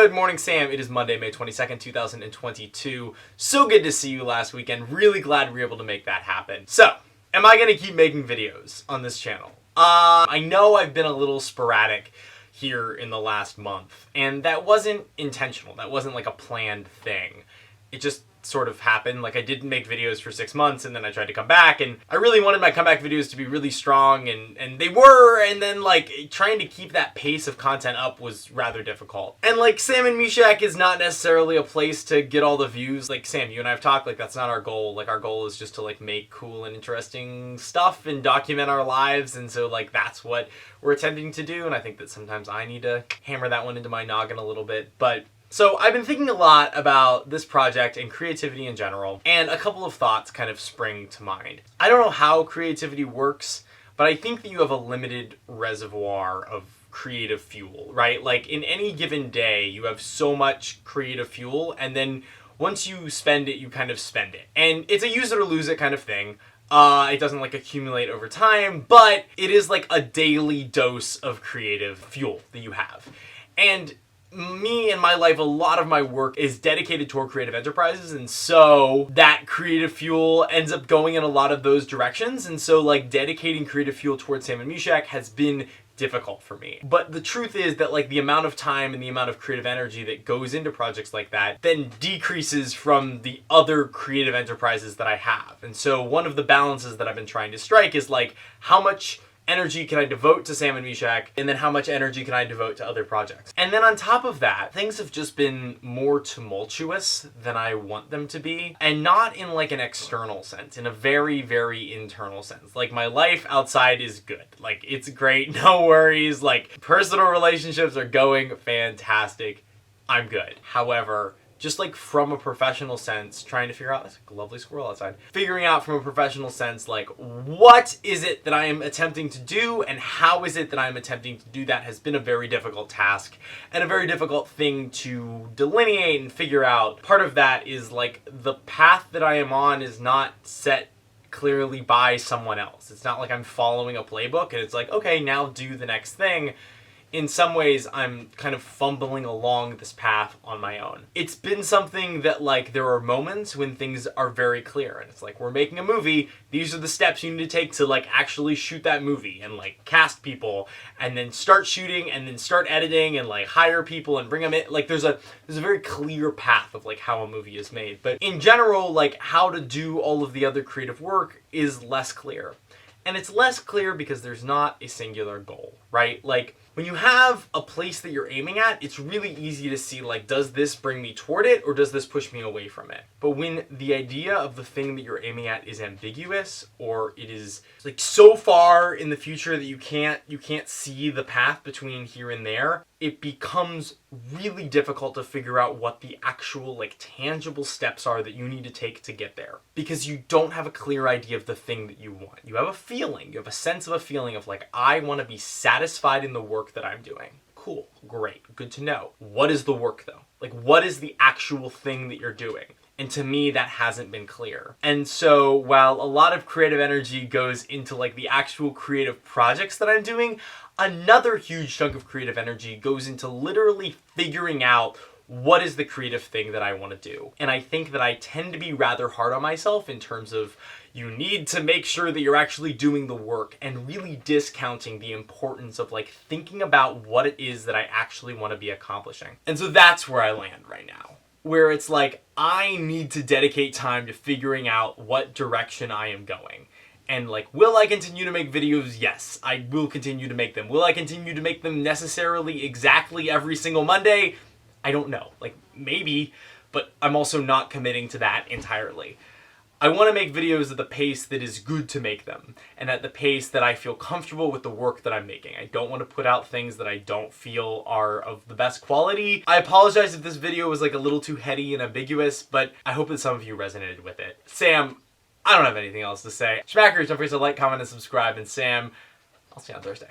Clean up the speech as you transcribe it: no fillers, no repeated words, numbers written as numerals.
Good morning, Sam. It is Monday, May 22nd, 2022. So good to see you last weekend. Really glad we were able to make that happen. So, am I going to keep making videos on this channel? I know I've been a little sporadic here in the last month, and that wasn't intentional. That wasn't like a planned thing. It just sort of happened. Like, I didn't make videos for 6 months, and then I tried to come back, and I really wanted my comeback videos to be really strong, and they were, and then like trying to keep that pace of content up was rather difficult. And like, Sam and Meshach is not necessarily a place to get all the views. Like, Sam, you and I have talked, like, that's not our goal. Like, our goal is just to like make cool and interesting stuff and document our lives, and so like that's what we're attempting to do. And I think that sometimes I need to hammer that one into my noggin a little bit. But so I've been thinking a lot about this project and creativity in general, and a couple of thoughts kind of spring to mind. I don't know how creativity works, but I think that you have a limited reservoir of creative fuel, right? Like, in any given day, you have so much creative fuel, and then once you spend it, you kind of spend it. And it's a use it or lose it kind of thing. It doesn't like accumulate over time, but it is like a daily dose of creative fuel that you have. And me and my life, a lot of my work is dedicated toward creative enterprises, and so that creative fuel ends up going in a lot of those directions. And so like dedicating creative fuel towards Sam and Meshach has been difficult for me. But the truth is that like the amount of time and the amount of creative energy that goes into projects like that then decreases from the other creative enterprises that I have. And so one of the balances that I've been trying to strike is like, how much energy can I devote to Sam and Meshach, and then how much energy can I devote to other projects? And then on top of that, things have just been more tumultuous than I want them to be, and not in like an external sense, in a very, very internal sense. Like, my life outside is good. Like, it's great, no worries. Like, personal relationships are going fantastic. I'm good. However, just like from a professional sense, trying to figure out, that's a lovely squirrel outside, figuring out from a professional sense, like, what is it that I am attempting to do and how is it that I'm attempting to do that has been a very difficult task and a very difficult thing to delineate and figure out. Part of that is like the path that I am on is not set clearly by someone else. It's not like I'm following a playbook and it's like, okay, now do the next thing. In some ways, I'm kind of fumbling along this path on my own. It's been something that, like, there are moments when things are very clear, and it's like, we're making a movie, these are the steps you need to take to, like, actually shoot that movie, and, like, cast people, and then start shooting, and then start editing, and, like, hire people, and bring them in. Like, there's a very clear path of, like, how a movie is made. But in general, like, how to do all of the other creative work is less clear. And it's less clear because there's not a singular goal, right? Like, when you have a place that you're aiming at, it's really easy to see, like, does this bring me toward it or does this push me away from it? But when the idea of the thing that you're aiming at is ambiguous, or it is like so far in the future that you can't see the path between here and there, it becomes really difficult to figure out what the actual, like, tangible steps are that you need to take to get there. Because you don't have a clear idea of the thing that you want. You have a feeling, you have a sense of a feeling of like, I want to be satisfied in the work that I'm doing. Cool, great, good to know. What is the work though? Like, what is the actual thing that you're doing? And to me, that hasn't been clear. And so while a lot of creative energy goes into like the actual creative projects that I'm doing, another huge chunk of creative energy goes into literally figuring out what is the creative thing that I want to do. And I think that I tend to be rather hard on myself in terms of you need to make sure that you're actually doing the work, and really discounting the importance of like thinking about what it is that I actually want to be accomplishing. And so that's where I land right now, where it's like, I need to dedicate time to figuring out what direction I am going. And like, will I continue to make videos? Yes, I will continue to make them. Will I continue to make them necessarily exactly every single Monday? I don't know. Like, maybe, but I'm also not committing to that entirely. I want to make videos at the pace that is good to make them, and at the pace that I feel comfortable with the work that I'm making. I don't want to put out things that I don't feel are of the best quality. I apologize if this video was like a little too heady and ambiguous, but I hope that some of you resonated with it. Sam, I don't have anything else to say. Schmackers, don't forget to like, comment, and subscribe, and Sam, I'll see you on Thursday.